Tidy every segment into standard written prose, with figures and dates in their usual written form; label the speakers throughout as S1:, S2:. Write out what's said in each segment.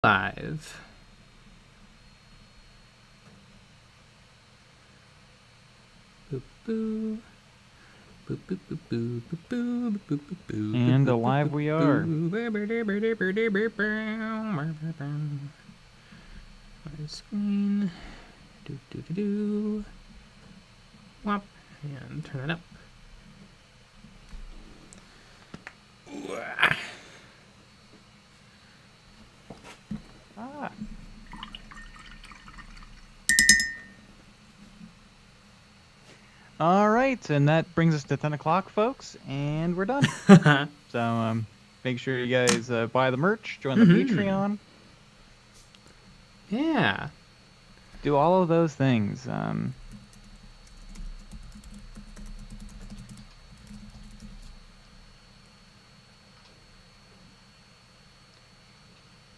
S1: Live. Boop, boo. Boop, boop, boop, boop, boop, boop, boop, boop, boop,
S2: And
S1: boop,
S2: alive
S1: boop,
S2: we
S1: boop,
S2: are.
S1: My screen. Do do do do. Whop. And turn it up.
S2: Ah. All right, and that brings us to 10 o'clock, folks, and we're done. So make sure you guys buy the merch, join the Patreon.
S1: Yeah.
S2: Do all of those things.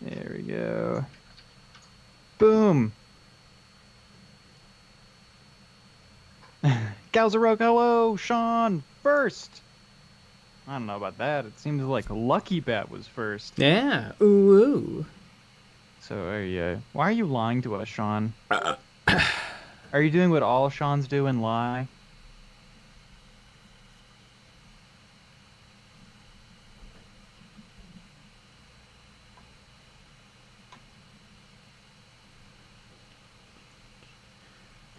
S2: There we go. Boom. Galzarok, hello, Sean, first. I don't know about that. It seems like Lucky Bat was first.
S1: Yeah. Ooh.
S2: So why are you lying to us, Sean? Are you doing what all Seans do and lie?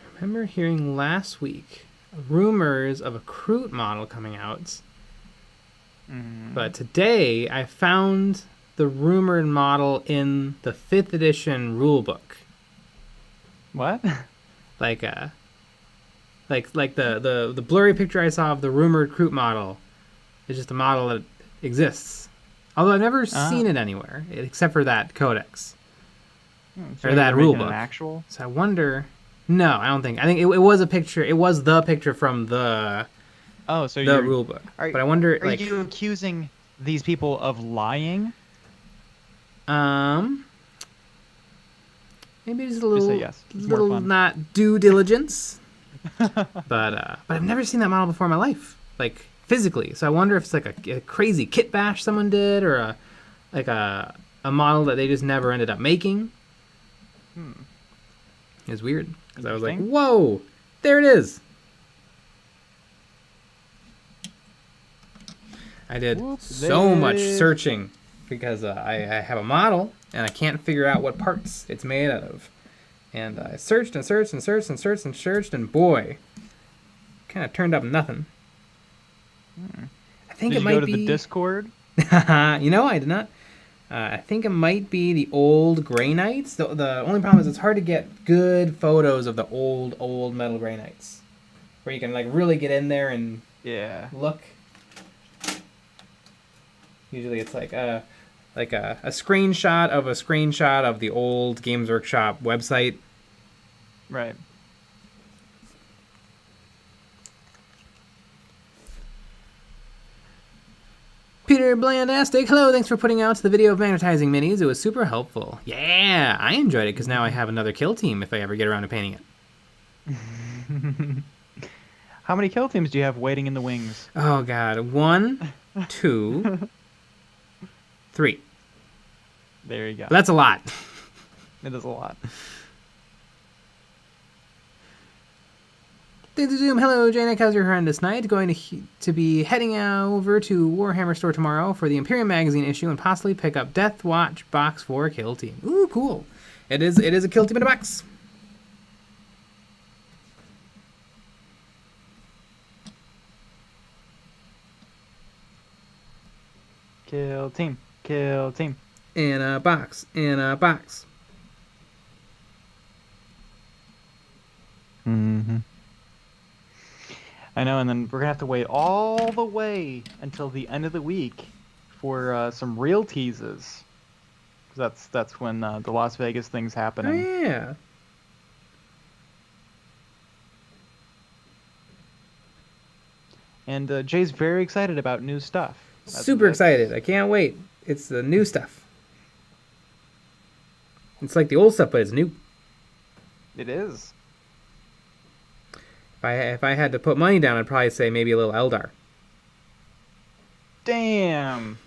S1: I remember hearing last week rumors of a KROOT model coming out. But today I found the rumored model in the 5th edition rulebook.
S2: What?
S1: Like the blurry picture I saw of the rumored KROOT model is just a model that exists. Although I've never seen it anywhere except for that codex
S2: So
S1: or that
S2: you're making
S1: rulebook.
S2: an actual?
S1: So I wonder. No, I don't think. I think it was a picture. It was the picture from the rulebook. But I wonder.
S2: Are you accusing these people of lying?
S1: Maybe just a little,
S2: say yes. It's more
S1: little
S2: fun.
S1: not due diligence. but I've never seen that model before in my life, like physically. So I wonder if it's like a crazy kit bash someone did, or a model that they just never ended up making. It's weird because I was like, whoa, there it is. I did so much searching because I have a model and I can't figure out what parts it's made out of. And I searched and searched and searched and searched and searched, and boy, kind of turned up nothing. I think
S2: Did
S1: it
S2: you
S1: might
S2: go to
S1: be
S2: the Discord?
S1: You know, I did not. I think it might be the old Grey Knights. The only problem is it's hard to get good photos of the old metal Grey Knights, where you can like really get in there and look. Usually it's like a screenshot of the old Games Workshop website.
S2: Right.
S1: Peter Blandastic, hello, thanks for putting out the video of magnetizing minis. It was super helpful. Yeah, I enjoyed it because now I have another kill team if I ever get around to painting it.
S2: How many kill teams do you have waiting in the wings?
S1: Oh god, 1, 2, 3.
S2: There you go.
S1: That's a lot.
S2: It is a lot.
S1: Zoom, hello, Janek. How's your horrendous night? Going to be heading over to Warhammer store tomorrow for the Imperium magazine issue and possibly pick up Death Watch box for Kill Team. Ooh, cool. It is a Kill Team in a box.
S2: Kill team. Kill team.
S1: In a box. In a box.
S2: I know, and then we're gonna have to wait all the way until the end of the week for some real teases. That's when the Las Vegas thing's happening.
S1: Oh, yeah.
S2: And Jay's very excited about new stuff.
S1: Super excited. I can't wait. It's the new stuff. It's like the old stuff, but it's new.
S2: It is.
S1: If I had to put money down, I'd probably say maybe a little Eldar.
S2: Damn.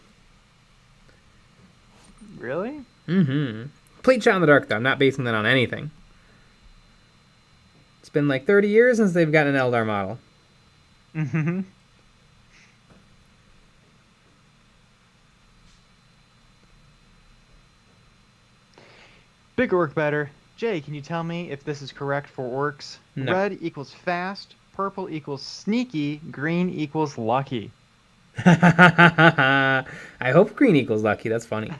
S2: Really?
S1: Mm-hmm. Complete shot in the dark, though. I'm not basing that on anything. It's been like 30 years since they've gotten an Eldar model.
S2: Mm-hmm. Bigger work better. Jay, can you tell me if this is correct for orcs?
S1: No.
S2: Red equals fast, purple equals sneaky, green equals lucky.
S1: I hope green equals lucky. That's funny.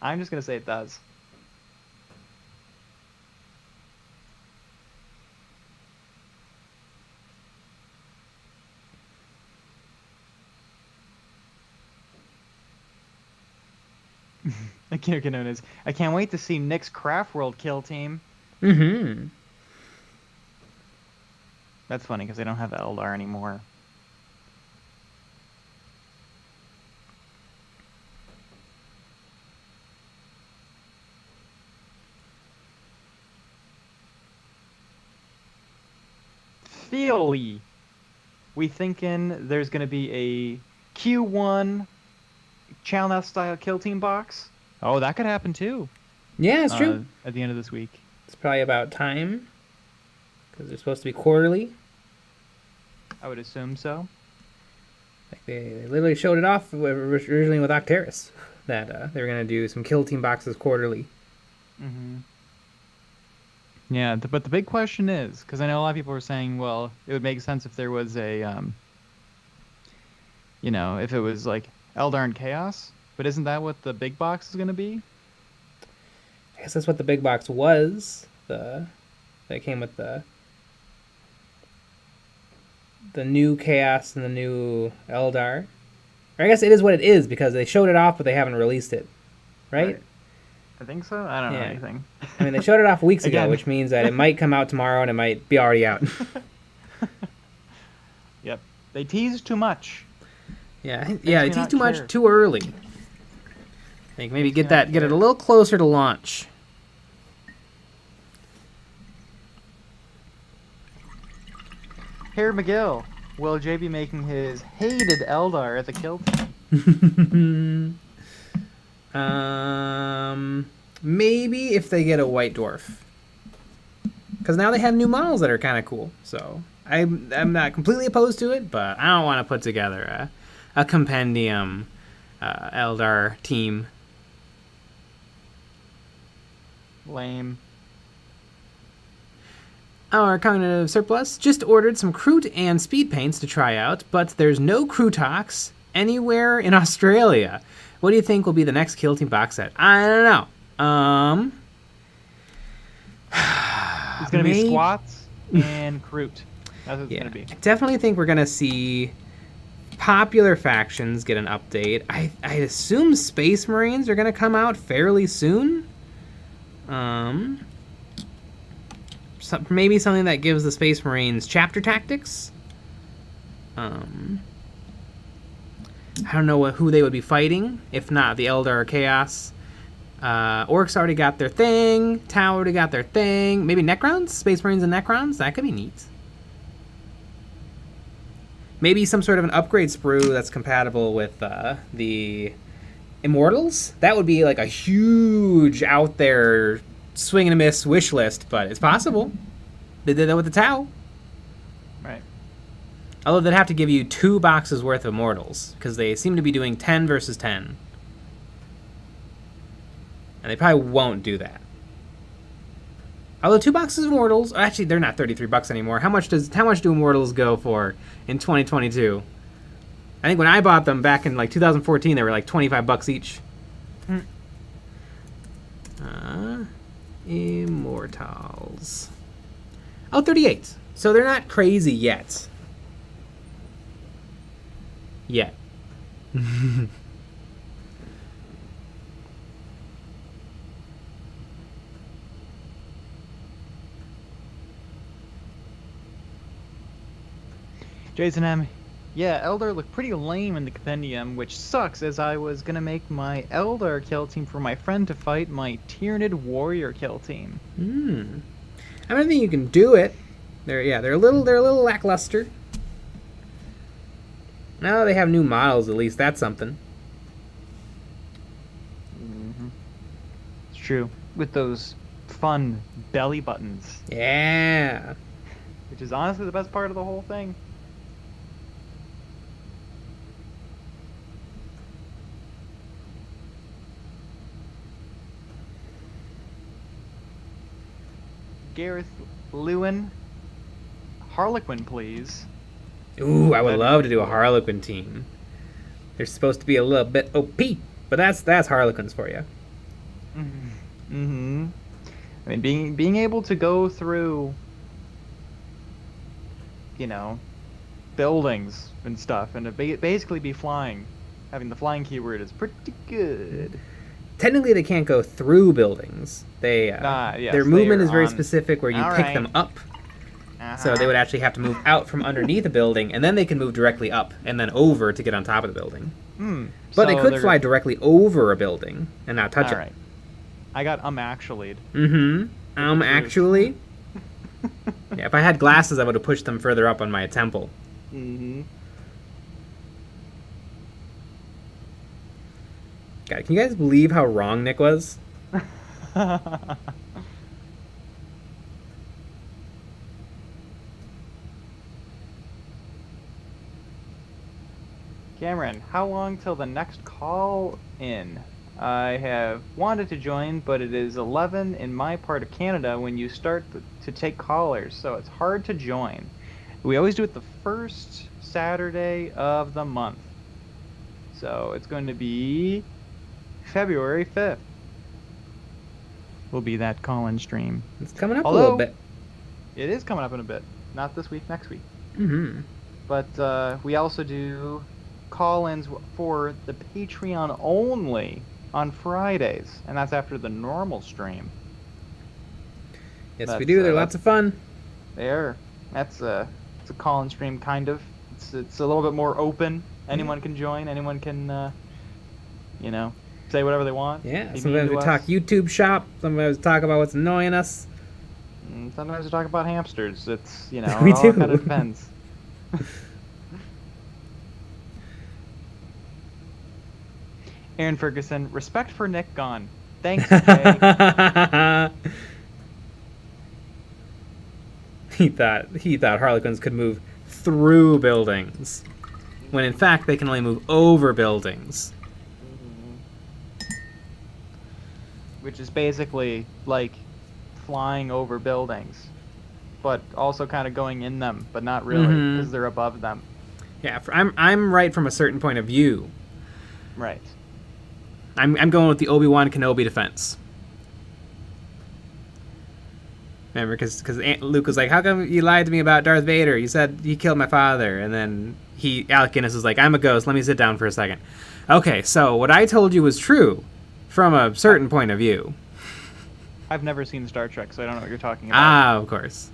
S2: I'm just going to say it does. Akira Kanona's. I can't wait to see Nick's Craft World kill team.
S1: Mm-hmm.
S2: That's funny because they don't have Eldar anymore. Feely. We thinking there's going to be a Q1 Chalneth style kill team box? Oh, that could happen too.
S1: Yeah, it's true.
S2: At the end of this week.
S1: It's probably about time. Because they're supposed to be quarterly.
S2: I would assume so.
S1: Like they literally showed it off originally with Octeris. That they were going to do some kill team boxes quarterly.
S2: Mm-hmm. Yeah, but the big question is, because I know a lot of people are saying, well, it would make sense if there was a, if it was like Eldar and Chaos, but isn't that what the big box is going to be?
S1: I guess that's what the big box was. That came with the new Chaos and the new Eldar. Or I guess it is what it is because they showed it off, but they haven't released it, right?
S2: I think so. I don't know anything.
S1: I mean, they showed it off weeks ago,
S2: Again.
S1: which means that it might come out tomorrow and it might be already out.
S2: Yep. They teased too much.
S1: They
S2: me
S1: teased
S2: not
S1: too much
S2: care.
S1: too early. I think maybe get
S2: not
S1: it a
S2: care.
S1: little closer to launch.
S2: Here, McGill. Will Jay be making his hated Eldar at the kill team?
S1: Maybe if they get a white dwarf, because now they have new models that are kind of cool. So I'm not completely opposed to it, but I don't want to put together a compendium Eldar team.
S2: Lame.
S1: Our cognitive surplus just ordered some KROOT and speed paints to try out, but there's no KROOTox anywhere in Australia. What do you think will be the next kill team box set? I don't know.
S2: It's going to be squats and KROOT. That's what it's going to be.
S1: I definitely think we're going to see popular factions get an update. I assume Space Marines are going to come out fairly soon. Maybe something that gives the Space Marines chapter tactics. I don't know who they would be fighting, if not the Eldar or Chaos. Orcs already got their thing. Tau already got their thing. Maybe Necrons? Space Marines and Necrons? That could be neat. Maybe some sort of an upgrade sprue that's compatible with the Immortals? That would be like a huge out there swing and a miss wish list, but it's possible. They did that with the Tau.
S2: Right.
S1: Although they'd have to give you 2 boxes worth of Immortals, because they seem to be doing 10 versus 10. And they probably won't do that. Although 2 boxes of Immortals, actually they're not $33 anymore. How much do Immortals go for in 2022? I think when I bought them back in like 2014, they were like $25 each. Immortals. Oh, 38. So they're not crazy yet. Yet.
S2: Jason M. Yeah, Eldar looked pretty lame in the compendium, which sucks as I was going to make my Eldar kill team for my friend to fight my Tyranid warrior kill team.
S1: I don't think you can do it. They're a little lackluster. Now they have new models, at least that's something.
S2: It's true. With those fun belly buttons,
S1: Yeah.
S2: which is honestly the best part of the whole thing. Gareth Lewin, Harlequin, please.
S1: Ooh, I would love to do a Harlequin team. They're supposed to be a little bit OP, but that's Harlequins for you.
S2: Mm-hmm. I mean, being able to go through, buildings and stuff, and to basically be flying, having the flying keyword is pretty good.
S1: Technically, they can't go through buildings.
S2: Yes,
S1: their movement is very
S2: on...
S1: specific, where you
S2: All
S1: pick
S2: right.
S1: them up. So they would actually have to move out from underneath a building, and then they can move directly up and then over to get on top of the building. But they could fly directly over a building and not touch it.
S2: All right. I got actually.
S1: Actually. Yeah, if I had glasses, I would have pushed them further up on my temple.
S2: Mm-hmm.
S1: God, can you guys believe how wrong Nick was?
S2: Cameron, how long till the next call in? I have wanted to join, but it is 11 in my part of Canada when you start to take callers, so it's hard to join. We always do it the first Saturday of the month. So it's going to be February 5th. Will be that call-in stream.
S1: It's coming up a little bit.
S2: It is coming up in a bit. Not this week, next week.
S1: Mm-hmm.
S2: But we also do call-ins for the Patreon only on Fridays, and that's after the normal stream.
S1: Yes, we do. They're lots of fun.
S2: It's a call-in stream, kind of. It's a little bit more open. Anyone can join. Anyone can, say whatever they want.
S1: Yeah. Sometimes we talk YouTube shop. Sometimes we talk about what's annoying us.
S2: And sometimes we talk about hamsters. It's
S1: we
S2: it
S1: do.
S2: all kind of depends. Aaron Ferguson, respect for Nick gone. Thanks, Jay.
S1: He thought Harlequins could move through buildings, when in fact they can only move over buildings.
S2: Which is basically like flying over buildings, but also kind of going in them, but not really, because they're above them.
S1: Yeah, I'm right from a certain point of view.
S2: Right.
S1: I'm going with the Obi-Wan Kenobi defense. Remember, because Luke was like, "How come you lied to me about Darth Vader? You said he killed my father." And then Alec Guinness was like, "I'm a ghost. Let me sit down for a second." Okay, so what I told you was true from a certain point of view.
S2: I've never seen Star Trek, so I don't know what you're talking about.
S1: Ah, of course.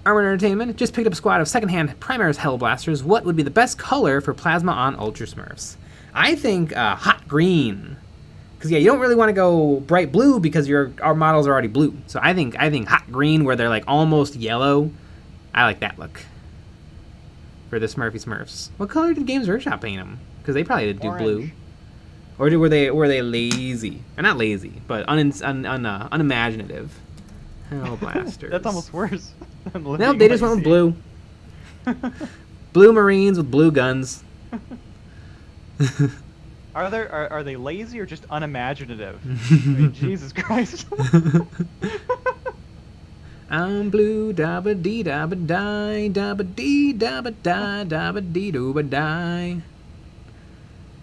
S1: Armored Entertainment just picked up a squad of secondhand Primaris Hellblasters. What would be the best color for Plasma on Ultra Smurfs? I think hot green. Because, yeah, you don't really want to go bright blue because our models are already blue. So I think hot green, where they're like almost yellow, I like that look for the Smurfy Smurfs. What color did Games Workshop paint them? Because they probably did do blue. Or were they lazy? Or not lazy, but unimaginative. Hellblasters.
S2: That's almost worse.
S1: No, they just went with blue. Blue Marines with blue guns.
S2: Are they lazy or just unimaginative? I mean, Jesus Christ.
S1: I'm blue, dabba dee dabba die, dabba dee dabba die, dabba dee dooba die.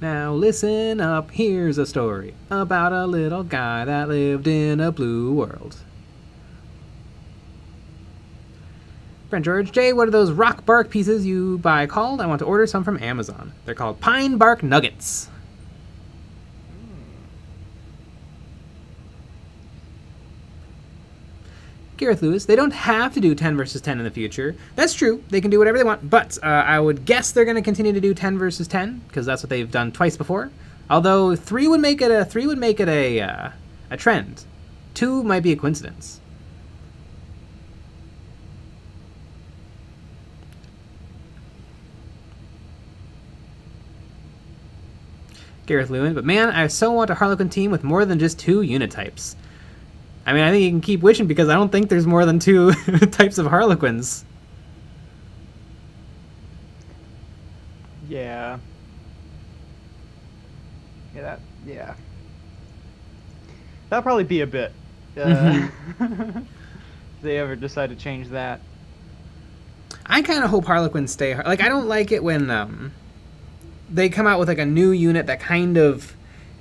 S1: Now listen up, here's a story about a little guy that lived in a blue world. Friend George J, what are those rock bark pieces you buy called? I want to order some from Amazon. They're called pine bark nuggets. Gareth Lewis, they don't have to do 10 versus 10 in the future. That's true. They can do whatever they want, but I would guess they're going to continue to do 10 versus 10 because that's what they've done twice before. Although 3 would make it a trend. 2 might be a coincidence. Gareth Lewin. But man, I so want a Harlequin team with more than just 2 unit types. I mean, I think you can keep wishing because I don't think there's more than 2 types of Harlequins.
S2: Yeah. Yeah. That'll probably be a bit. If they ever decide to change that.
S1: I kind of hope Harlequins stay. Like, I don't like it when they come out with like a new unit that kind of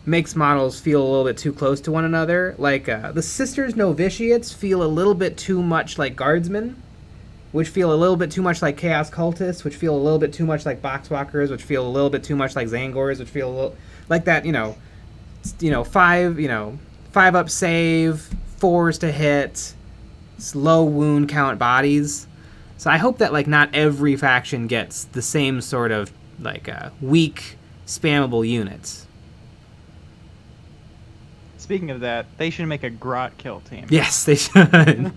S1: makes models feel a little bit too close to one another. Like the Sisters Novitiates feel a little bit too much like Guardsmen, which feel a little bit too much like Chaos Cultists, which feel a little bit too much like Boxwalkers, which feel a little bit too much like Zangors, which feel a little like that. 5 up save, 4s to hit, low wound count bodies. So I hope that like not every faction gets the same sort of like weak spammable units.
S2: Speaking of that, they should make a KROOT kill team.
S1: Yes, they should.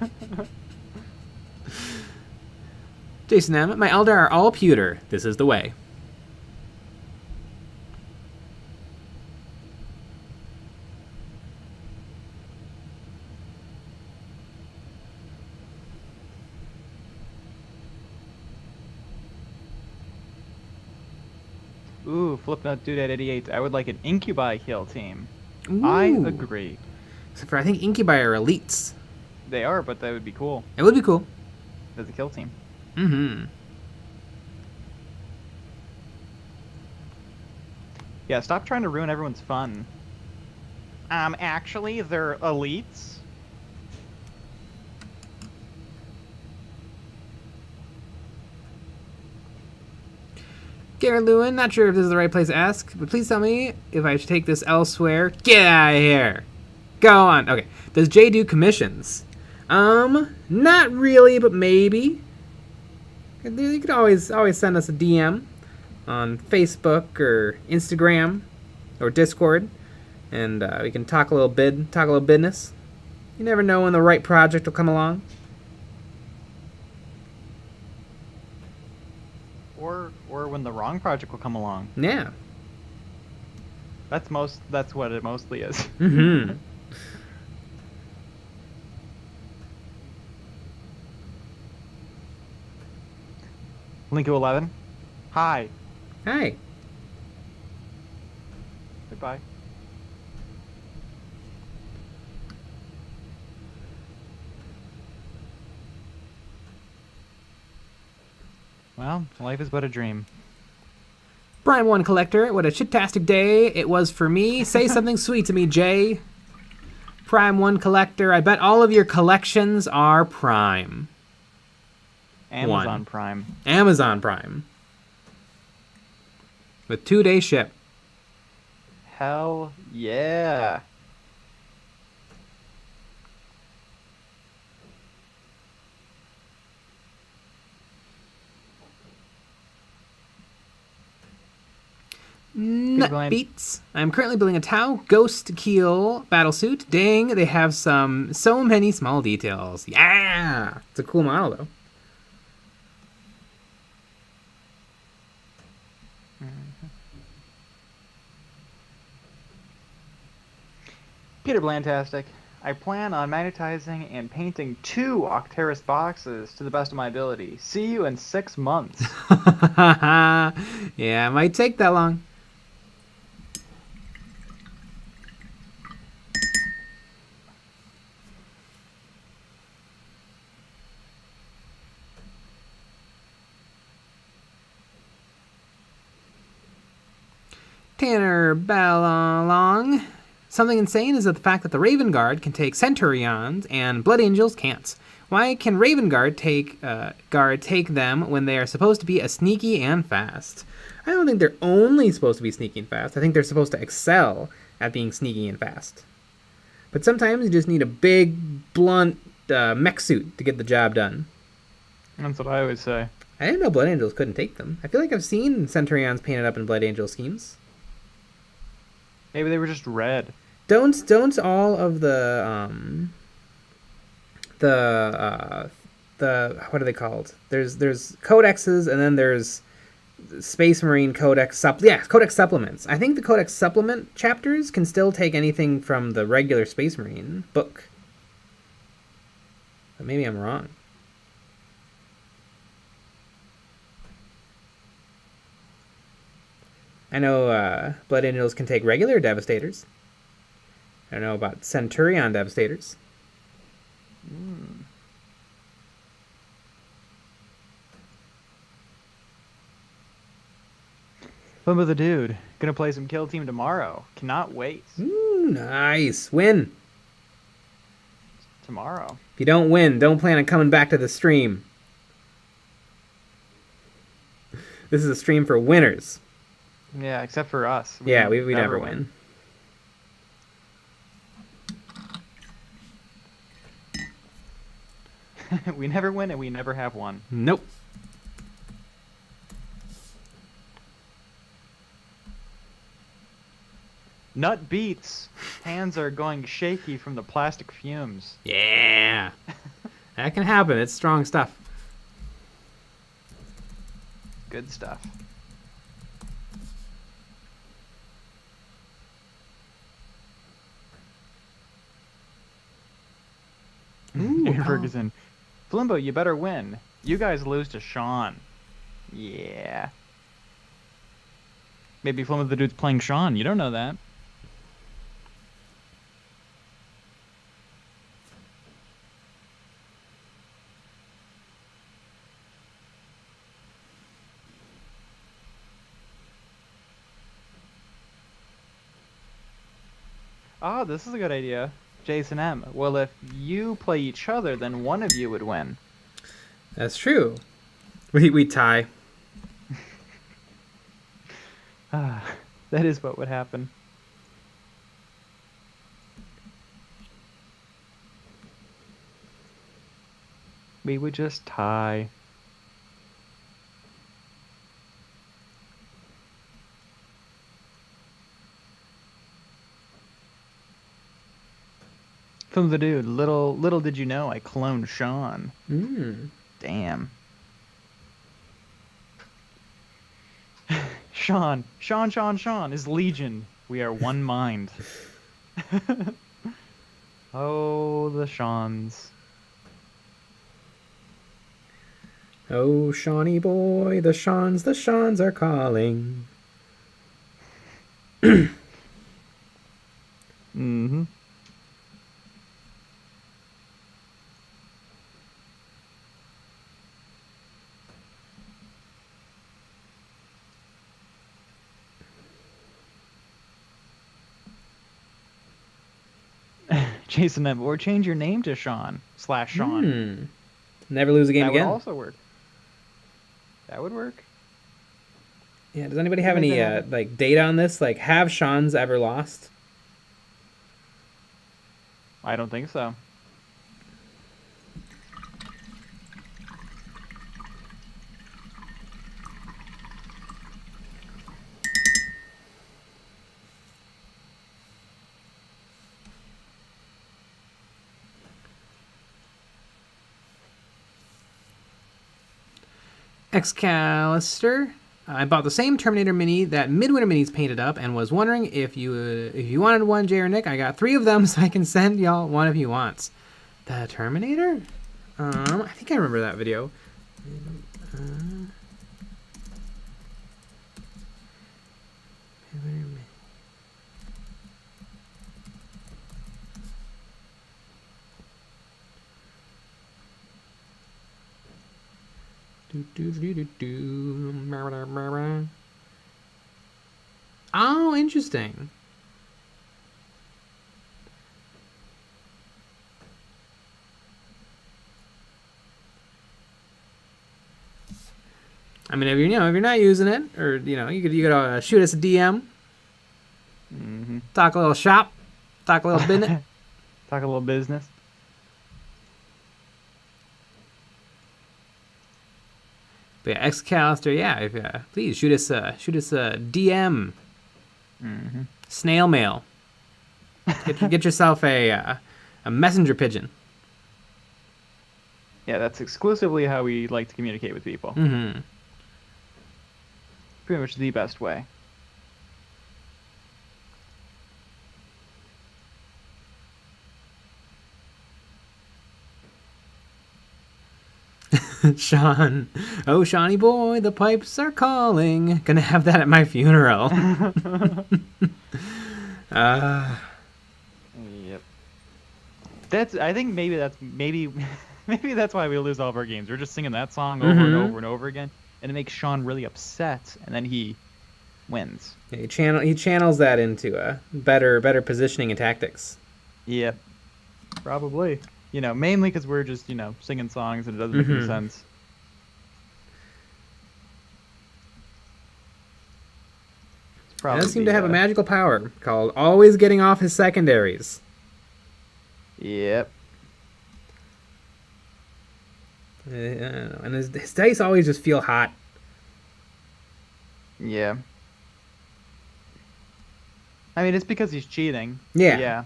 S1: Jason M, my Eldar are all pewter. This is the way.
S2: Ooh, Flipnut Dude at 88. I would like an Incubi kill team.
S1: Ooh.
S2: I agree.
S1: Except for I think Incubi are elites.
S2: They are, but that would be cool.
S1: It would be cool.
S2: As a kill team.
S1: Mm-hmm.
S2: Yeah, stop trying to ruin everyone's fun. Actually, they're elites.
S1: Garrett Lewin, not sure if this is the right place to ask, but please tell me if I should take this elsewhere. Get out of here. Go on. Okay. Does Jay do commissions? Not really, but maybe. You could always send us a DM on Facebook or Instagram or Discord, and we can talk a little business. You never know when the right project will come along.
S2: Or when the wrong project will come along.
S1: Yeah.
S2: That's what it mostly is.
S1: Mm-hmm.
S2: Link to 11. Hi.
S1: Hi.
S2: Goodbye. Well, life is but a dream.
S1: Prime 1 Collector, what a shit-tastic day it was for me. Say something sweet to me, Jay. Prime 1 Collector, I bet all of your collections are Prime.
S2: Amazon Prime.
S1: Amazon Prime. With 2-day ship.
S2: Hell yeah.
S1: Nut beats. I'm currently building a Tau Ghost Keel battlesuit. Dang, they have so many small details. Yeah! It's a cool model, though.
S2: Peter Blantastic. I plan on magnetizing and painting 2 Octeris boxes to the best of my ability. See you in 6 months.
S1: Yeah, it might take that long. Tanner Ballong. Something insane is that the fact that the Raven Guard can take Centurions and Blood Angels can't. Why can Raven Guard take them when they are supposed to be a sneaky and fast? I don't think they're only supposed to be sneaky and fast. I think they're supposed to excel at being sneaky and fast. But sometimes you just need a big, blunt mech suit to get the job done.
S2: That's what I always say.
S1: I didn't know Blood Angels couldn't take them. I feel like I've seen Centurions painted up in Blood Angel schemes.
S2: Maybe they were just red.
S1: Don't all of the what are they called? There's codexes, and then there's Space Marine Codex Codex supplements. I think the Codex supplement chapters can still take anything from the regular Space Marine book. But maybe I'm wrong. I know Blood Angels can take regular Devastators. I don't know about Centurion Devastators.
S2: Fun with the dude. Gonna play some Kill Team tomorrow. Cannot wait.
S1: Ooh, nice. Win.
S2: Tomorrow.
S1: If you don't win, don't plan on coming back to the stream. This is a stream for winners.
S2: Yeah, except for us.
S1: We never win.
S2: We never win and we never have won.
S1: Nope.
S2: Nut beats. Hands are going shaky from the plastic fumes.
S1: Yeah. That can happen. It's strong stuff.
S2: Good stuff.
S1: Ooh,
S2: Aaron Ferguson. Flimbo, you better win. You guys lose to Sean. Yeah. Maybe Flimbo the dude's playing Sean. You don't know that. Oh, this is a good idea. Jason M. Well, if you play each other, then one of you would win.
S1: That's true. We tie.
S2: That is what would happen. We would just tie. From the dude, little did you know I cloned Sean. Damn. Sean is Legion. We are one mind. Oh, the Seans.
S1: Oh, Shawnee boy, the Shawns are calling.
S2: Mm-hmm. Jason M. Or change your name to Sean/Sean.
S1: Never lose a game
S2: that
S1: again.
S2: That would also work. That would work.
S1: Yeah, does anybody have any like data on this? Like, have Sean's ever lost?
S2: I don't think so.
S1: Excalister. I bought the same Terminator mini that Midwinter Minis painted up and was wondering if you wanted one, Jay or Nick. I got 3 of them, so I can send y'all one if you wants. The Terminator? I think I remember that video. Oh, interesting. I mean, if you're not using it, or you could shoot us a DM, talk a little shop, talk a little business,
S2: talk a little business.
S1: But yeah, Excalister, yeah, if please shoot us a DM, snail mail. Get yourself a messenger pigeon.
S2: Yeah, that's exclusively how we like to communicate with people. pretty much the best way.
S1: Sean. Oh, Shawnee boy, the pipes are calling. Gonna have that at my funeral.
S2: Yep. I think maybe that's why we lose all of our games. We're just singing that song over and over and over again, and it makes Sean really upset, and then he wins.
S1: Yeah, he channels that into better positioning and tactics.
S2: Yep. Probably. Mainly because we're just, singing songs and it doesn't make any sense.
S1: He does seem to have a magical power called always getting off his secondaries.
S2: Yep.
S1: And his dice always just feel hot.
S2: Yeah. I mean, it's because he's cheating.
S1: Yeah.
S2: Yeah.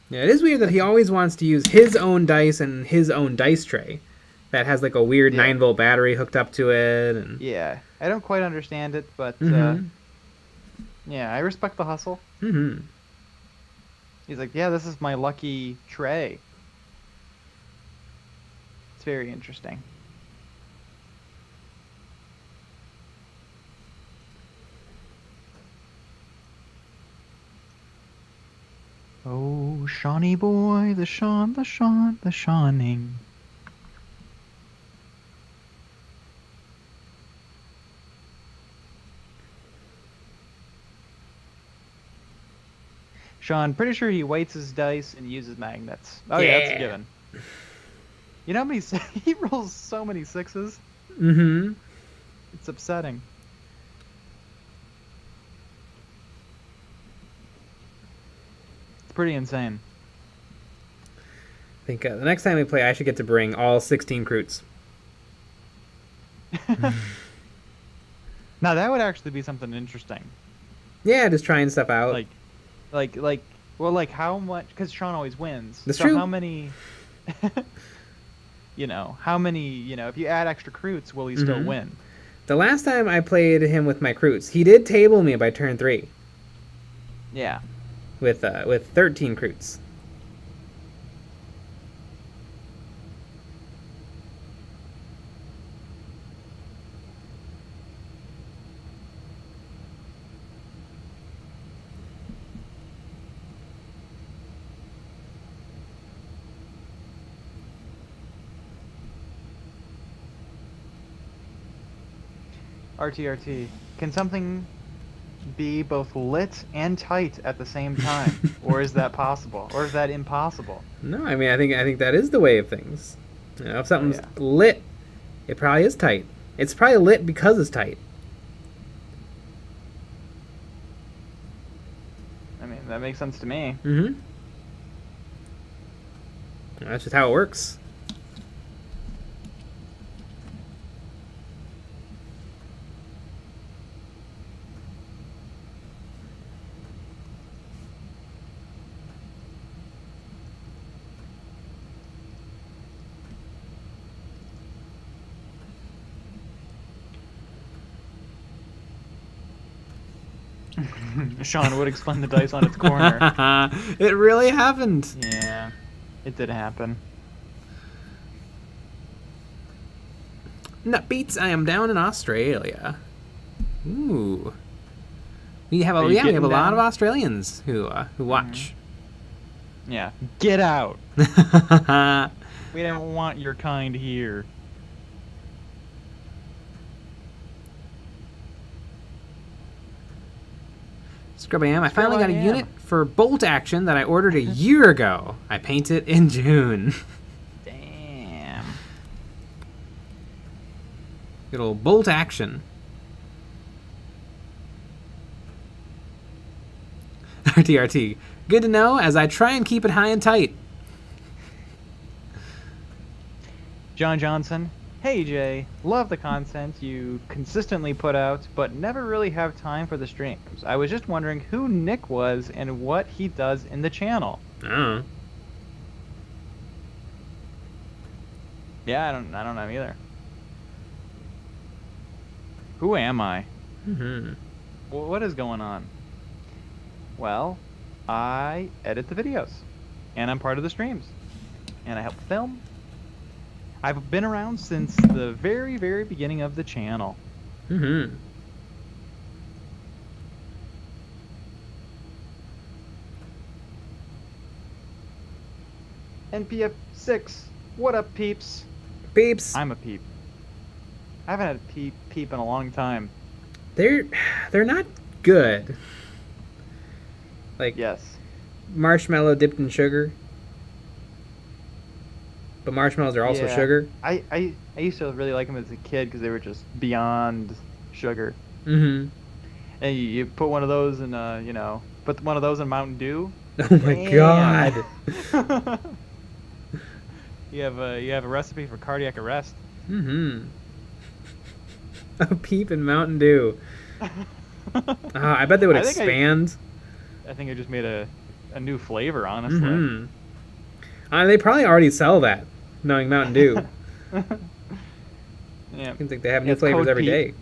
S1: Yeah, it is weird that he always wants to use his own dice and his own dice tray that has like a weird 9-volt battery hooked up to it. And
S2: yeah, I don't quite understand it, but yeah, I respect the hustle. He's like, yeah, this is my lucky tray. It's very interesting. Oh, Shawnee boy, the Shawning. Sean, pretty sure he weights his dice and uses magnets. Oh yeah, that's a given. You know how many he rolls so many sixes? It's upsetting. Pretty insane.
S1: I think the next time we play, I should get to bring all 16 KROOTs.
S2: Now that would actually be something interesting.
S1: Yeah, just trying stuff out.
S2: Like how much? Because Sean always wins.
S1: That's true.
S2: How many? How many? If you add extra KROOTs, will he still win?
S1: The last time I played him with my KROOTs, he did table me by turn 3.
S2: Yeah.
S1: With 13 KROOTs.
S2: RTRT. Can something be both lit and tight at the same time, or is that possible, or is that impossible?
S1: No, I mean I think that is the way of things. If something's lit, it probably is tight. It's probably lit because it's tight.
S2: I mean, that makes sense to me.
S1: That's just how it works.
S2: Sean would explain the dice on its corner.
S1: It really happened.
S2: Yeah, it did happen.
S1: Nutbeats, I am down in Australia. Ooh. We have a lot of Australians who watch.
S2: Yeah. Get out. We don't want your kind here.
S1: Scrubam, I finally got a unit for bolt action that I ordered a year ago. I paint it in June.
S2: Damn.
S1: Good old bolt action. RTRT. Good to know as I try and keep it high and tight.
S2: John Johnson. Hey Jay, love the content you consistently put out, but never really have time for the streams. I was just wondering who Nick was and what he does in the channel.
S1: Oh.
S2: Yeah, I don't know either. Who am I? What is going on? Well, I edit the videos, and I'm part of the streams, and I help film. I've been around since the very, very beginning of the channel. NPF6, what up, peeps?
S1: Peeps.
S2: I'm a peep. I haven't had a peep in a long time.
S1: They're not good. Like,
S2: yes,
S1: marshmallow dipped in sugar. But marshmallows are also sugar.
S2: I used to really like them as a kid because they were just beyond sugar.
S1: And
S2: you put one of those in put one of those in Mountain Dew.
S1: Oh my god.
S2: You have a recipe for cardiac arrest.
S1: A peep in Mountain Dew. I bet they would expand.
S2: I think I just made a new flavor, honestly.
S1: They probably already sell that, knowing Mountain Dew.
S2: Yeah.
S1: I think they have new flavors every day.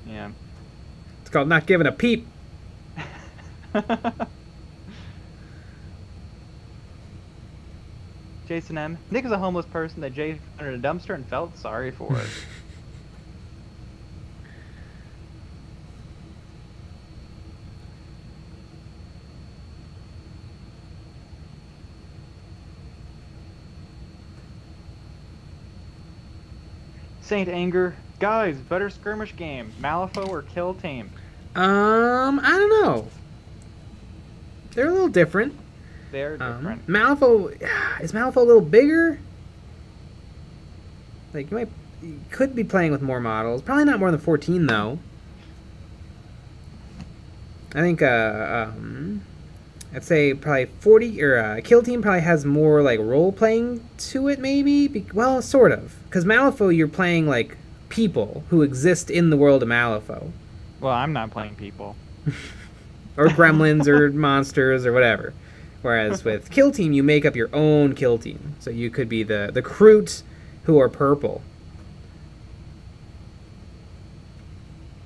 S2: Yeah.
S1: It's called not giving a peep.
S2: Jason M. Nick is a homeless person that Jay found in a dumpster and felt sorry for. Saint Anger. Guys, better skirmish game. Malifaux or Kill Team?
S1: I don't know. They're a little different.
S2: They're different.
S1: Is Malifaux a little bigger? Like, you could be playing with more models. Probably not more than 14, though. I think, I'd say probably 40, or Kill Team probably has more, like, role-playing to it, maybe? Well, sort of. Because Malifaux, you're playing, like, people who exist in the world of Malifaux.
S2: Well, I'm not playing people.
S1: Or gremlins, or monsters, or whatever. Whereas with Kill Team, you make up your own Kill Team. So you could be the KROOT who are purple.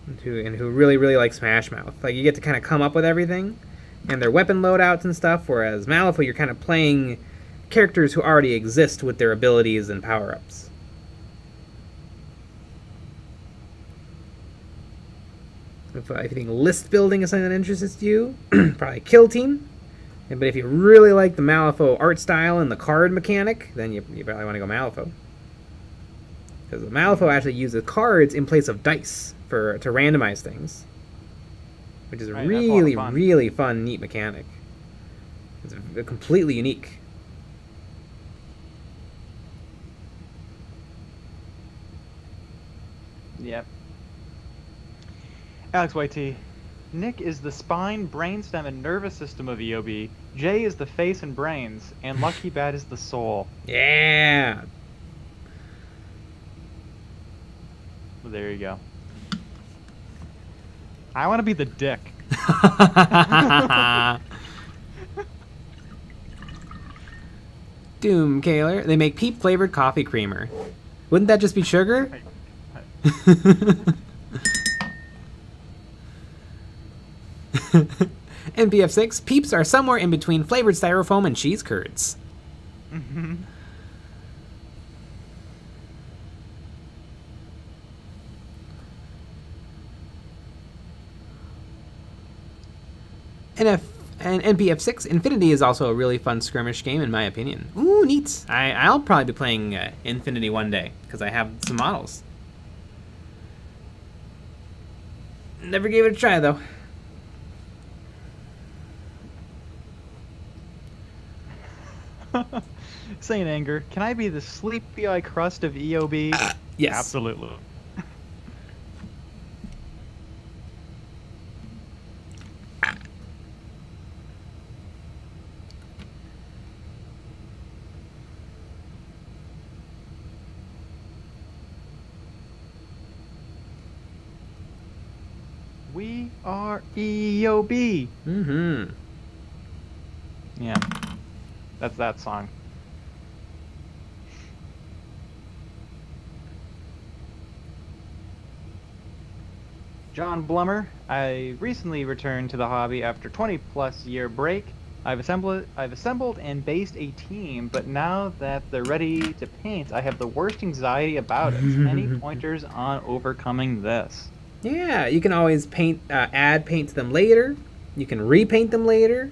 S1: And who really, really like Smash Mouth. Like, you get to kind of come up with everything. And their weapon loadouts and stuff. Whereas Malifaux, you're kind of playing characters who already exist with their abilities and power-ups. If you think list building is something that interests you, probably Kill Team. But if you really like the Malifaux art style and the card mechanic, then you probably want to go Malifaux. Because the Malifaux actually uses cards in place of dice to randomize things. Which is a really, really fun, neat mechanic. It's completely unique.
S2: Yep. Alex YT. Nick is the spine, brainstem, and nervous system of EOB. Jay is the face and brains, and Lucky Bat is the soul.
S1: Yeah.
S2: Well, there you go. I want to be the dick.
S1: Doom Kaler. They make peep flavored coffee creamer. Wouldn't that just be sugar? NPF6, peeps are somewhere in between flavored styrofoam and cheese curds. And NPF6, Infinity is also a really fun skirmish game in my opinion. Ooh, neat. I'll probably be playing Infinity one day, because I have some models. Never gave it a try, though.
S2: Saint Anger, can I be the sleepy eye crust of EOB?
S1: Yes.
S2: Absolutely. We are EOB. Yeah. That's that song. John Blummer. I recently returned to the hobby after 20-plus year break. I've assembled and based a team, but now that they're ready to paint, I have the worst anxiety about it. Any pointers on overcoming this?
S1: Yeah, you can always add paint to them later. You can repaint them later.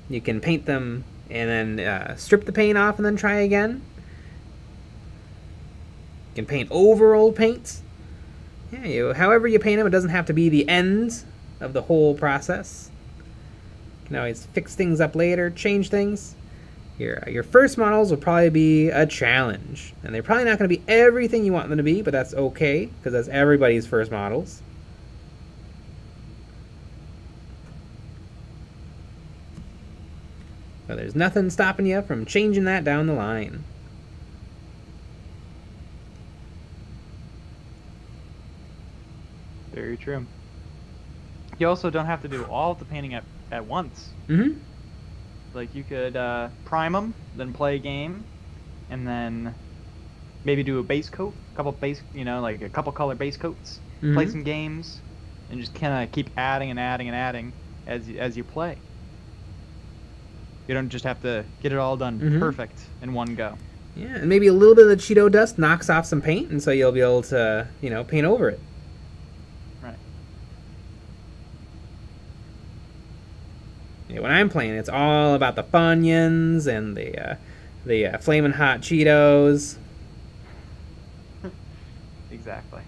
S1: You can paint them and then strip the paint off and then try again. You can paint over old paints. Yeah, however you paint them, it doesn't have to be the end of the whole process. You can always fix things up later, change things. Your first models will probably be a challenge. And they're probably not going to be everything you want them to be, but that's okay, because that's everybody's first models. But there's nothing stopping you from changing that down the line.
S2: Very true. You also don't have to do all of the painting at once.
S1: Mm-hmm.
S2: Like, you could prime them, then play a game, and then maybe do a base coat, a couple color base coats, play some games, and just kind of keep adding and adding and adding as you play. You don't just have to get it all done perfect in one go.
S1: Yeah, and maybe a little bit of the Cheeto dust knocks off some paint, and so you'll be able to, paint over it.
S2: Right.
S1: Yeah, when I'm playing, it's all about the Funyuns and the flaming hot Cheetos.
S2: Exactly.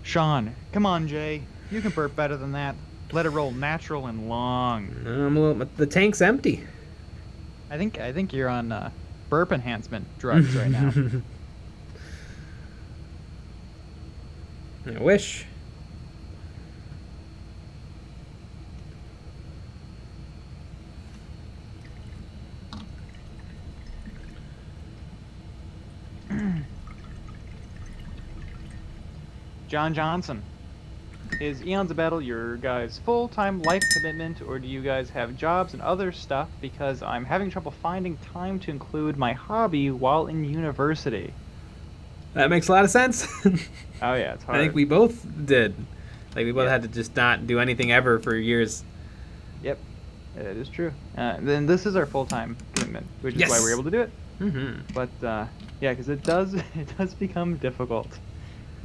S2: Sean, come on, Jay. You can burp better than that. Let it roll natural and long.
S1: The tank's empty.
S2: I think you're on burp enhancement drugs right now.
S1: I wish.
S2: John Johnson. Is Eons of Battle your guys' full-time life commitment, or do you guys have jobs and other stuff? Because I'm having trouble finding time to include my hobby while in university.
S1: That makes a lot of sense.
S2: Oh yeah, it's hard.
S1: I think we both did. Like, we both had to just not do anything ever for years.
S2: Yep, it is true. Then this is our full-time commitment, which is why we're able to do it.
S1: Mm-hmm.
S2: But yeah, because it does become difficult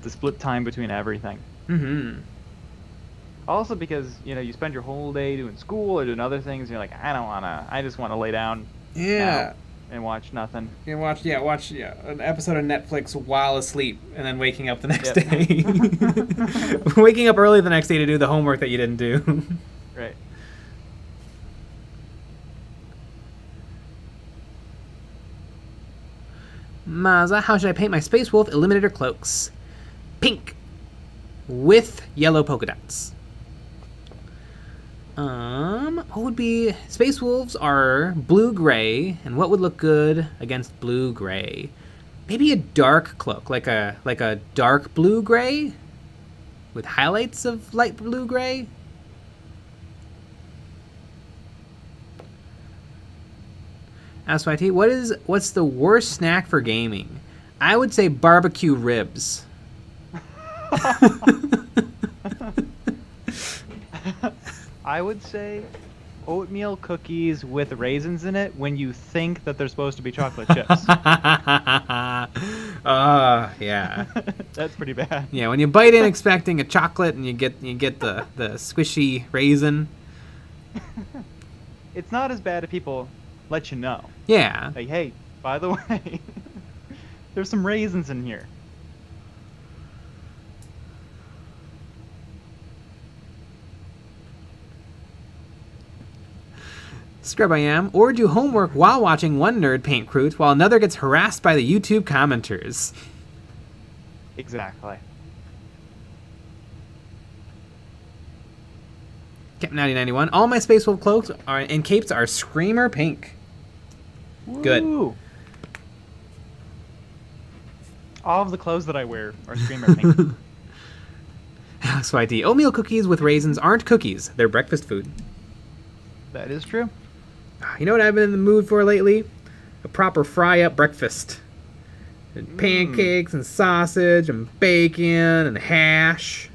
S2: to split time between everything.
S1: Mm-hmm.
S2: Also because, you spend your whole day doing school or doing other things, and you're like, I just want to lay down now and watch nothing.
S1: And watch an episode of Netflix while asleep, and then waking up the next day. Waking up early the next day to do the homework that you didn't do.
S2: Right.
S1: Maza, how should I paint my Space Wolf Eliminator cloaks? Pink with yellow polka dots. What would be... Space Wolves are blue-gray, and what would look good against blue-gray? Maybe a dark cloak, like a dark blue-gray with highlights of light blue-gray? Ask YT, what's the worst snack for gaming? I would say barbecue ribs.
S2: I would say oatmeal cookies with raisins in it when you think that they're supposed to be chocolate chips.
S1: Yeah.
S2: That's pretty bad.
S1: Yeah, when you bite in expecting a chocolate and you get the squishy raisin.
S2: It's not as bad if people let you know.
S1: Yeah.
S2: Like, hey, by the way, there's some raisins in here.
S1: Scrub I am, or do homework while watching one nerd paint KROOT while another gets harassed by the YouTube commenters.
S2: Exactly.
S1: Captain 9091, all my Space Wolf cloaks and capes are Screamer pink.
S2: Woo.
S1: Good.
S2: All of the clothes that I wear are Screamer pink.
S1: XYD, oatmeal cookies with raisins aren't cookies. They're breakfast food.
S2: That is true.
S1: You know what I've been in the mood for lately? A proper fry-up breakfast. And pancakes and sausage and bacon and hash,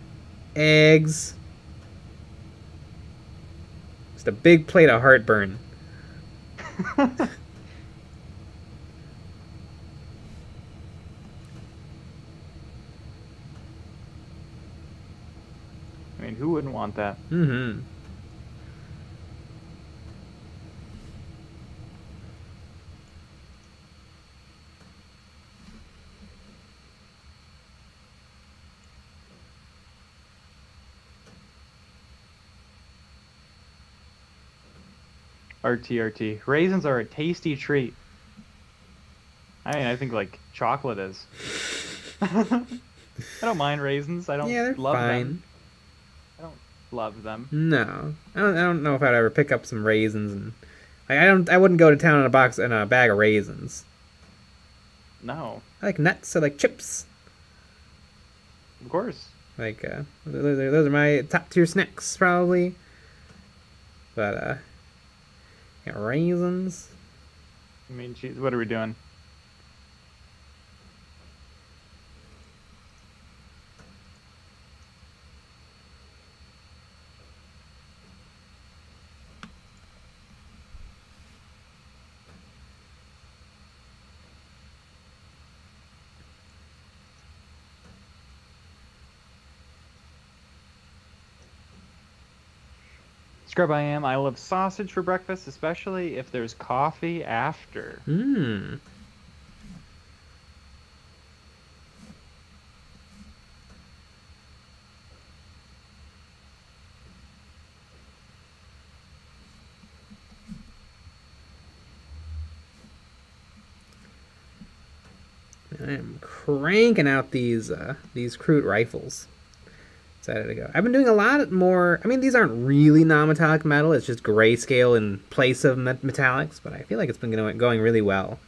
S1: eggs. Just a big plate of heartburn.
S2: I mean, who wouldn't want that?
S1: Mm-hmm.
S2: RT. Raisins are a tasty treat. I mean, I think like chocolate is. I don't mind raisins. I don't
S1: they're
S2: love
S1: fine.
S2: them. I don't love them.
S1: No, I don't know if I'd ever pick up some raisins and I wouldn't go to town in a bag of raisins.
S2: No.
S1: I like nuts. I like chips.
S2: Of course.
S1: Like those are my top tier snacks probably. But yeah, raisins.
S2: I mean, geez, what are we doing? Scrub I am. I love sausage for breakfast, especially if there's coffee after.
S1: Mmm. I am cranking out these KROOT rifles. Excited to go. I've been doing a lot more. I mean, these aren't really non-metallic metal. It's just grayscale in place of metallics. But I feel like it's been going really well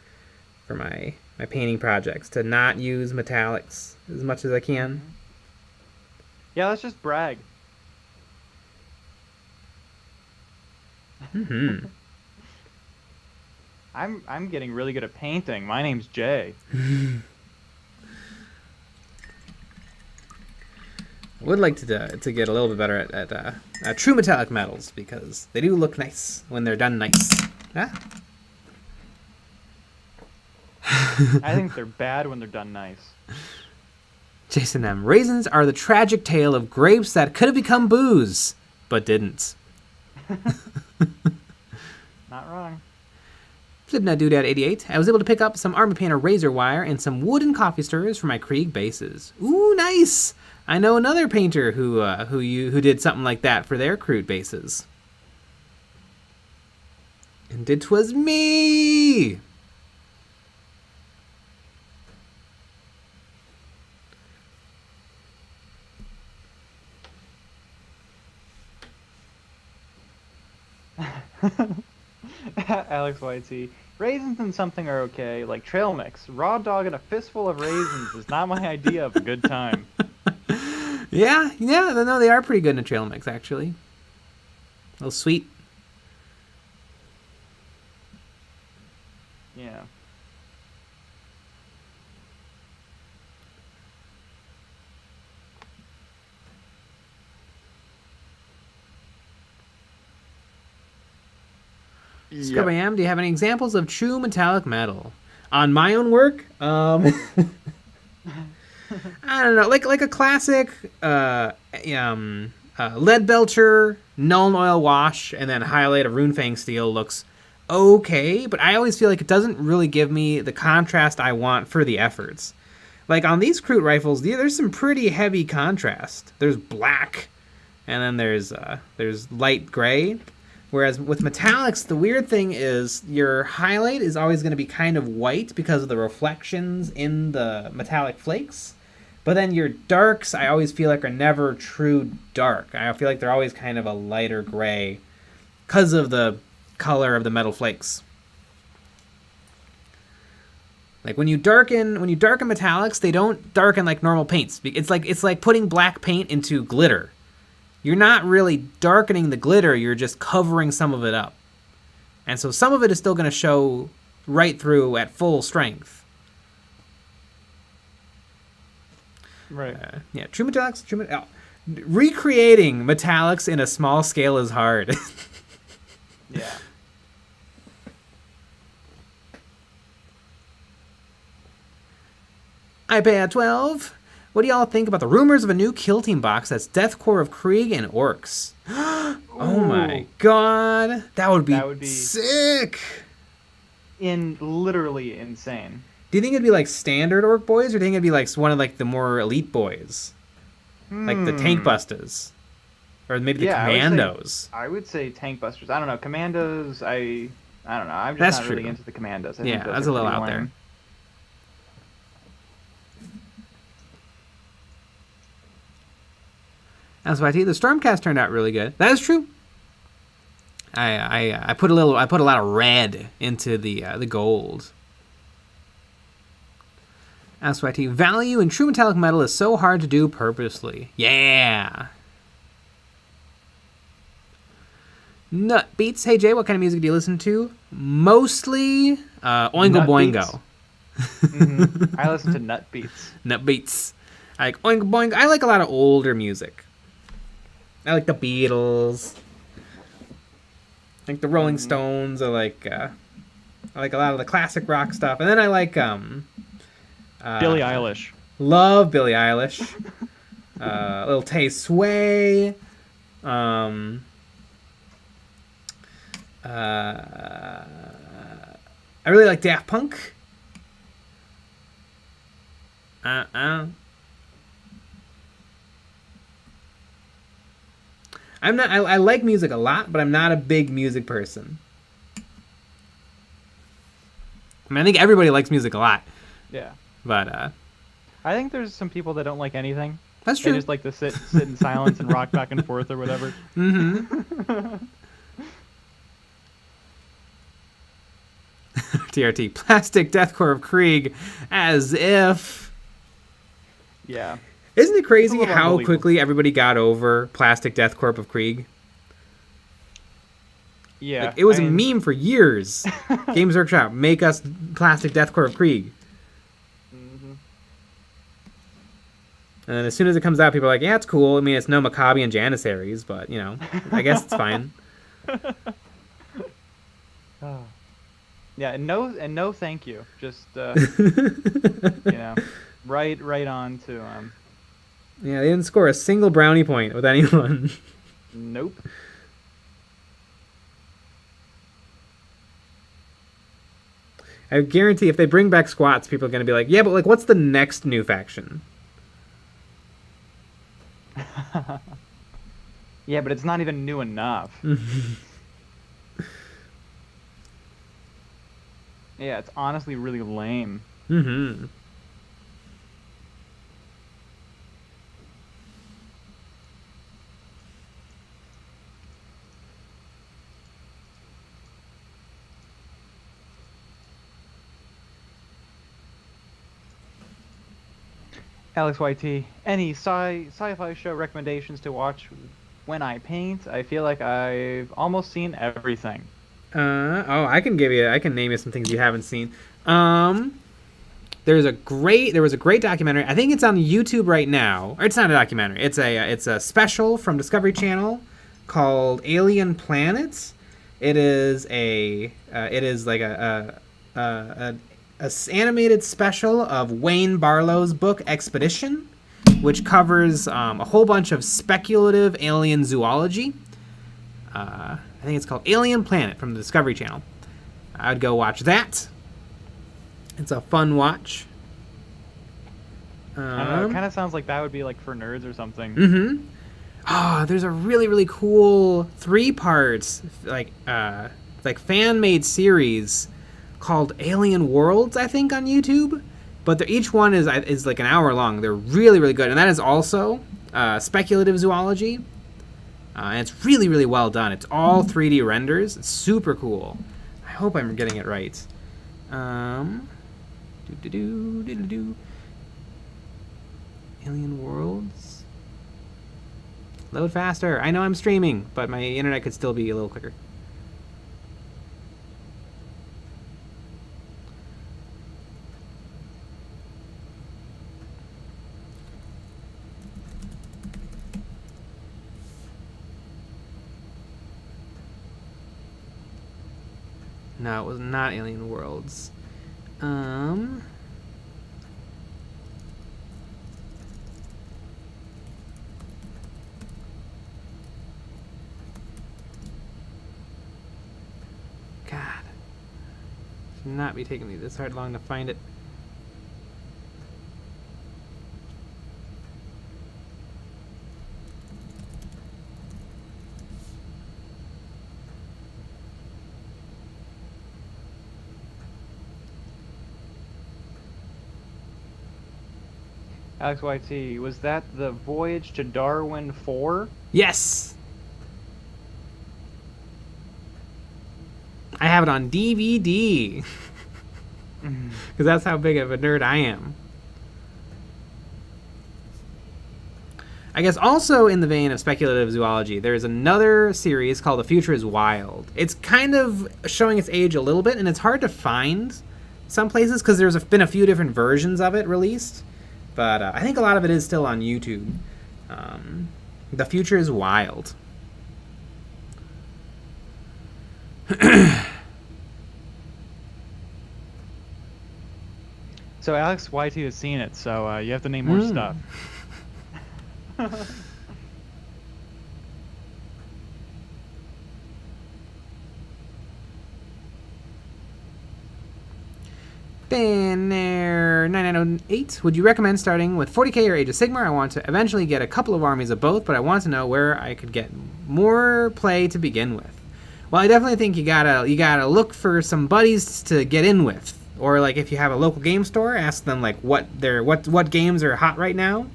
S1: for my painting projects to not use metallics as much as I can.
S2: Yeah, let's just brag.
S1: Mm-hmm.
S2: I'm getting really good at painting. My name's Jay.
S1: I would like to get a little bit better at true metallic metals because they do look nice when they're done nice. Ah.
S2: I think they're bad when they're done nice.
S1: Jason M. Raisins are the tragic tale of grapes that could have become booze, but didn't.
S2: Not wrong.
S1: Flipna Doodad 88. I was able to pick up some Army Painter razor wire and some wooden coffee stirrers for my Krieg bases. Ooh, nice! I know another painter who did something like that for their KROOT bases. And it was me!
S2: Alex YT. Raisins and something are okay, like trail mix. Raw dog and a fistful of raisins is not my idea of a good time.
S1: Yeah, no, they are pretty good in a trail mix, actually. A little sweet.
S2: Yeah.
S1: Scrub AM, do you have any examples of true metallic metal? On my own work, I don't know, like a classic lead belcher, Nuln oil wash, and then highlight of Runefang steel looks okay, but I always feel like it doesn't really give me the contrast I want for the efforts. Like on these KROOT rifles, there's some pretty heavy contrast. There's black, and then there's light gray. Whereas with metallics, the weird thing is your highlight is always going to be kind of white because of the reflections in the metallic flakes. But then your darks, I always feel like, are never true dark. I feel like they're always kind of a lighter gray because of the color of the metal flakes. Like when you darken metallics, they don't darken like normal paints. It's like putting black paint into glitter. You're not really darkening the glitter, you're just covering some of it up. And so some of it is still going to show right through at full strength.
S2: Right.
S1: Yeah, true metallics. Recreating metallics in a small scale is hard.
S2: Yeah.
S1: iPad 12. What do y'all think about the rumors of a new Kill Team box that's Deathcore of Krieg and Orcs? Oh my god. That would be sick.
S2: Literally insane.
S1: Do you think it'd be like standard Orc boys, or do you think it'd be like one of like the more elite boys? Like the Tank Busters? Or maybe the Commandos?
S2: I would say Tank Busters. I don't know. Commandos, I don't know. I'm just not really into the Commandos. I think
S1: that's a little out there. SYT, the Stormcast turned out really good. That is true. I put a lot of red into the gold. SYT, value in true metallic metal is so hard to do purposely. Yeah. Nut Beats. Hey Jay, what kind of music do you listen to? Mostly Oingo Boingo.
S2: Mm-hmm. I listen to Nut Beats.
S1: Nut Beats. I like Oingo Boingo. I like a lot of older music. I like the Beatles. I like the Rolling Stones. I like a lot of the classic rock stuff. And then I like
S2: Billie Eilish.
S1: Love Billie Eilish. Little Tay Sway. I really like Daft Punk. I like music a lot, but I'm not a big music person. I mean, I think everybody likes music a lot.
S2: Yeah.
S1: But
S2: I think there's some people that don't like anything.
S1: That's true.
S2: They just like to sit in silence and rock back and forth or whatever.
S1: Mm-hmm. TRT, plastic deathcore of Krieg, as if.
S2: Yeah.
S1: Isn't it crazy how quickly everybody got over plastic Death Corp of Krieg?
S2: Yeah.
S1: Like, it was a meme for years. Games Workshop, make us plastic Death Corp of Krieg.
S2: Mm-hmm.
S1: And then as soon as it comes out, people are like, yeah, it's cool. I mean, it's no Maccabi and Janissaries, but, you know, I guess it's fine.
S2: Yeah, and no thank you. Just, you know, right on to...
S1: Yeah, they didn't score a single brownie point with anyone.
S2: Nope.
S1: I guarantee if they bring back squats, people are going to be like, yeah, but like, what's the next new faction?
S2: Yeah, but it's not even new enough. Yeah, it's honestly really lame.
S1: Mm-hmm.
S2: Alex YT, any sci-fi show recommendations to watch when I paint? I feel like I've almost seen everything.
S1: I can name you some things you haven't seen. There was a great documentary. I think it's on YouTube right now. Or it's not a documentary. It's a special from Discovery Channel called Alien Planets. It is like a animated special of Wayne Barlow's book Expedition, which covers a whole bunch of speculative alien zoology. I think it's called Alien Planet from the Discovery Channel. I'd go watch that. It's a fun watch.
S2: I don't know, it kind of sounds like that would be like for nerds or something.
S1: Mm-hmm. There's a really, really cool 3-part like fan-made series called Alien Worlds, I think, on YouTube. But each one is like an hour long. They're really, really good. And that is also speculative zoology. And it's really, really well done. It's all 3D renders. It's super cool. I hope I'm getting it right. Alien Worlds. Load faster. I know I'm streaming, but my internet could still be a little quicker. No, it was not Alien Worlds. God. Should not be taking me this hard long to find it.
S2: Alex YT, was that the Voyage to Darwin 4?
S1: Yes! I have it on DVD. Because that's how big of a nerd I am. I guess also in the vein of speculative zoology, there's another series called The Future is Wild. It's kind of showing its age a little bit, and it's hard to find some places because there's been a few different versions of it released. But I think a lot of it is still on YouTube. The Future is Wild.
S2: So Alex YT has seen it, so you have to name more stuff.
S1: Banner 9908. Would you recommend starting with 40k or Age of Sigmar? I want to eventually get a couple of armies of both, but I want to know where I could get more play to begin with. Well, I definitely think you gotta look for some buddies to get in with, or like if you have a local game store, ask them like what games are hot right now.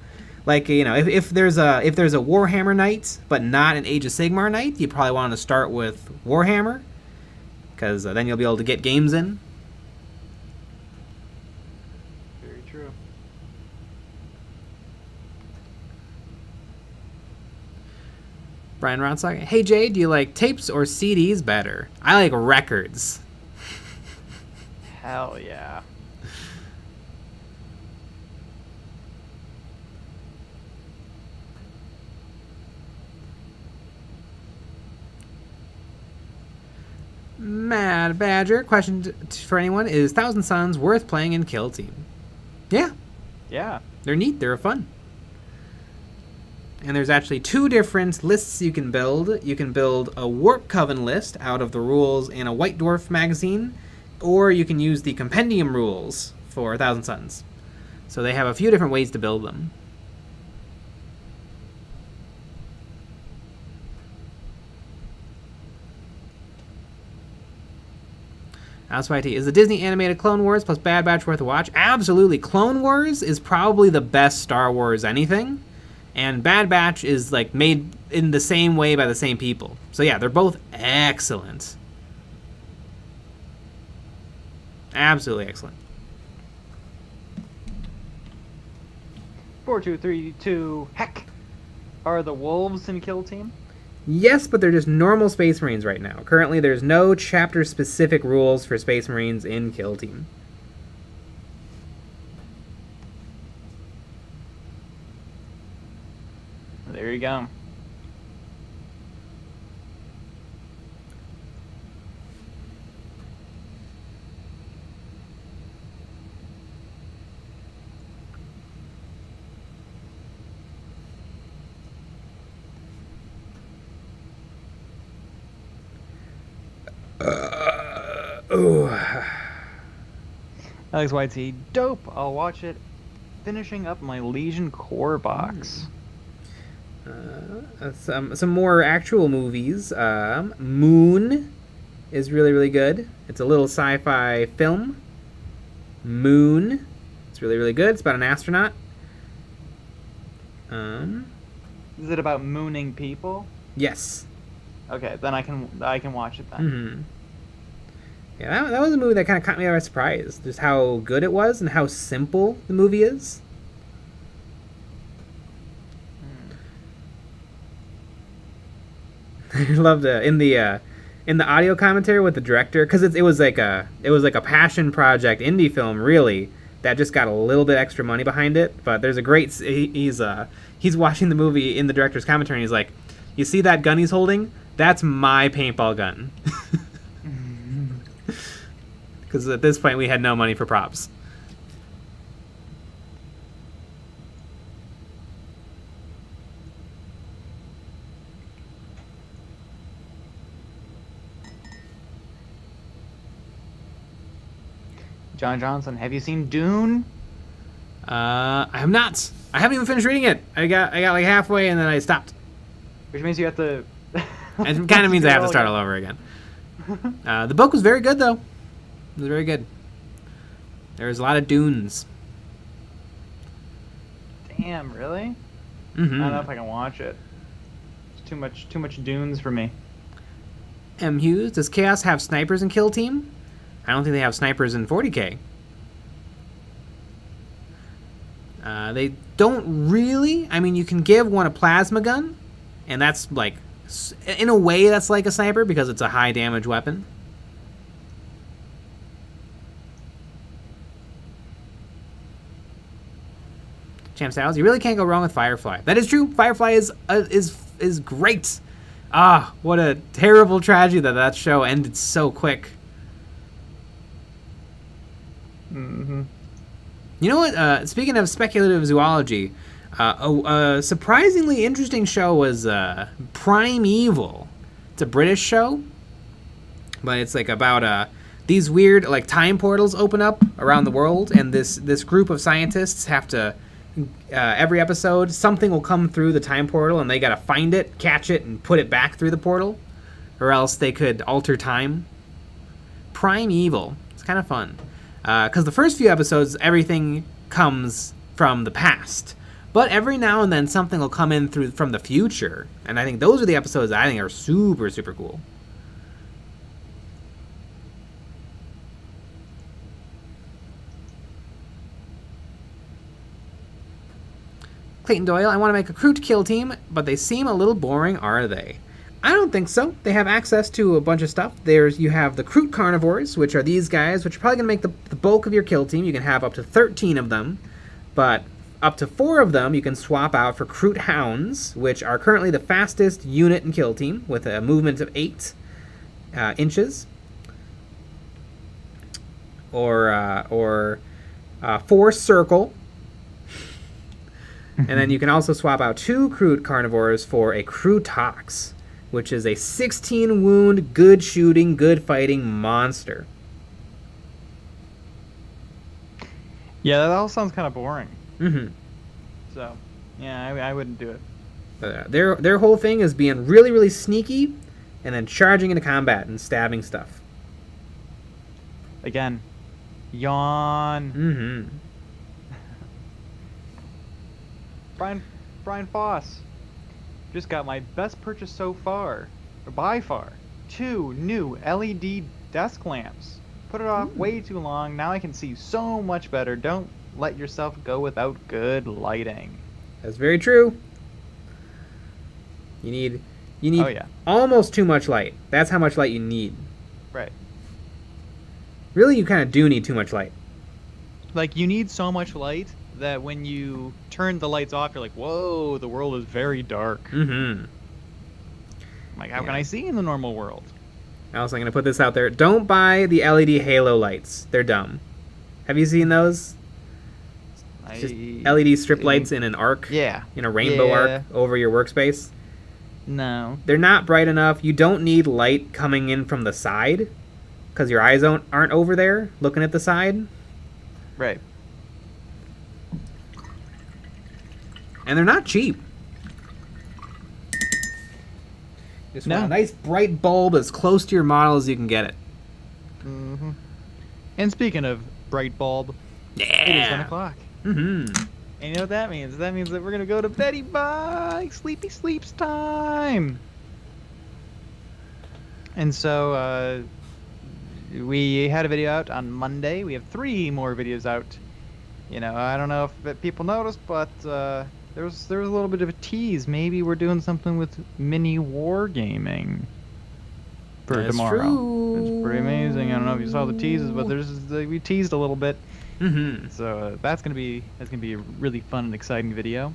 S1: Like, you know, if there's a Warhammer night but not an Age of Sigmar night, you probably want to start with Warhammer, because then you'll be able to get games in.
S2: Very true.
S1: Brian Ronsock, hey Jay, do you like tapes or CDs better? I like records.
S2: Hell yeah.
S1: Mad Badger, question for anyone, is Thousand Suns worth playing in Kill Team? Yeah.
S2: Yeah.
S1: They're neat, they're fun. And there's actually two different lists you can build. You can build a Warp Coven list out of the rules in a White Dwarf magazine, or you can use the compendium rules for Thousand Suns. So they have a few different ways to build them. Swit, is the Disney animated Clone Wars plus Bad Batch worth a watch? Absolutely. Clone Wars is probably the best Star Wars anything, and Bad Batch is like made in the same way by the same people. So yeah, they're both excellent. Absolutely excellent.
S2: 4232. Heck! Are the wolves in Kill Team?
S1: Yes, but they're just normal Space Marines right now. Currently, there's no chapter-specific rules for Space Marines in Kill Team.
S2: There you go. Alex YT, dope. I'll watch it. Finishing up my Legion Core box.
S1: Some more actual movies. Moon is really, really good. It's a little sci-fi film. Moon. It's really, really good. It's about an astronaut.
S2: Is it about mooning people?
S1: Yes.
S2: Okay, then I can watch it then.
S1: Mm-hmm. Yeah, that was a movie that kind of caught me by surprise. Just how good it was and how simple the movie is. I loved in the audio commentary with the director, because it was like a passion project indie film, really, that just got a little bit extra money behind it. But there's a great he's watching the movie in the director's commentary, and he's like, "You see that gun he's holding? That's my paintball gun." because at this point we had no money for props.
S2: John Johnson, have you seen Dune?
S1: I have not. I haven't even finished reading it. I got like halfway and then I stopped.
S2: Which means you have to...
S1: It kind of means I have to start all over again. The book was very good, though. It was very good. There was a lot of dunes.
S2: Damn, really?
S1: Mm-hmm.
S2: I don't know if I can watch it. It's too much dunes for me.
S1: M. Hughes, does Chaos have snipers in Kill Team? I don't think they have snipers in 40k. They don't really. I mean, you can give one a plasma gun, and that's like, in a way, that's like a sniper because it's a high damage weapon. Champ Styles, you really can't go wrong with Firefly. That is true. Firefly is great. Ah, what a terrible tragedy that show ended so quick.
S2: Mm-hmm.
S1: You know what? Speaking of speculative zoology, a surprisingly interesting show was Primeval. It's a British show, but it's like about these weird like time portals open up around the world, and this group of scientists have to every episode something will come through the time portal, and they gotta find it, catch it, and put it back through the portal, or else they could alter time. Primeval. It's kind of fun. Because the first few episodes, everything comes from the past. But every now and then, something will come in from the future. And I think those are the episodes that I think are super, super cool. Clayton Doyle, I want to make a KROOT kill team, but they seem a little boring, are they? I don't think so. They have access to a bunch of stuff. You have the KROOT carnivores, which are these guys, which are probably going to make the bulk of your kill team. You can have up to 13 of them, but up to 4 of them you can swap out for KROOT hounds, which are currently the fastest unit in kill team with a movement of 8 inches. Or 4 circle. And then you can also swap out 2 KROOT carnivores for a KROOTox, which is a 16 wound, good shooting, good fighting monster.
S2: Yeah, that all sounds kind of boring.
S1: Mm-hmm.
S2: So, yeah, I wouldn't do it.
S1: Their whole thing is being really, really sneaky and then charging into combat and stabbing stuff.
S2: Again, yawn.
S1: Mm-hmm.
S2: Brian Foss. Just got my best purchase so far, or by far. 2 new LED desk lamps. Put it off way too long. Now I can see so much better. Don't let yourself go without good lighting.
S1: That's very true. You need
S2: oh, yeah.
S1: almost too much light. That's how much light you need.
S2: Right.
S1: Really, you kind of do need too much light.
S2: Like, you need so much light that when you turn the lights off, you're like, whoa, the world is very dark.
S1: Mm-hmm.
S2: Like, how can I see in the normal world?
S1: Also, I'm going to put this out there. Don't buy the LED halo lights. They're dumb. Have you seen those? Just LED strip lights in an arc.
S2: Yeah.
S1: In a rainbow arc over your workspace.
S2: No.
S1: They're not bright enough. You don't need light coming in from the side because your eyes aren't over there looking at the side.
S2: Right.
S1: And they're not cheap. Just want a nice bright bulb as close to your model as you can get it.
S2: Mm-hmm. And speaking of bright bulb,
S1: yeah,
S2: it is 10 o'clock.
S1: Mm-hmm.
S2: And you know what that means? That means that we're going to go to Betty Bye. Sleepy sleeps time. And so we had a video out on Monday. We have 3 more videos out. You know, I don't know if people noticed, but there was a little bit of a tease. Maybe we're doing something with mini wargaming for tomorrow.
S1: True.
S2: It's pretty amazing. I don't know if you saw the teases, but we teased a little bit.
S1: Mm-hmm.
S2: So that's gonna be a really fun and exciting video.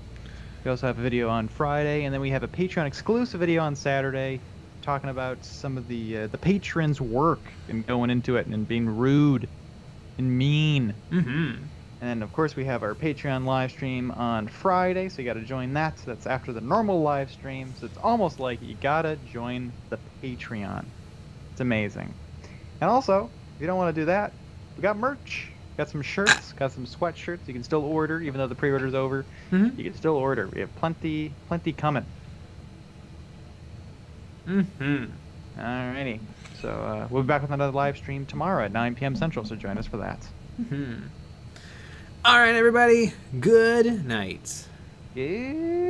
S2: We also have a video on Friday, and then we have a Patreon exclusive video on Saturday. talking about some of the patrons' work and going into it and being rude and mean.
S1: Mm-hmm.
S2: And of course, we have our Patreon live stream on Friday, so you got to join that. So that's after the normal live stream. So it's almost like you gotta join the Patreon. It's amazing. And also, if you don't want to do that, we got merch. Got some shirts, got some sweatshirts. You can still order, even though the pre-order's over.
S1: Mm-hmm.
S2: You can still order. We have plenty coming.
S1: Mm-hmm.
S2: Alrighty. So we'll be back with another live stream tomorrow at 9 p.m. Central, so join us for that.
S1: Mm-hmm. All right, everybody. Good night.
S2: Good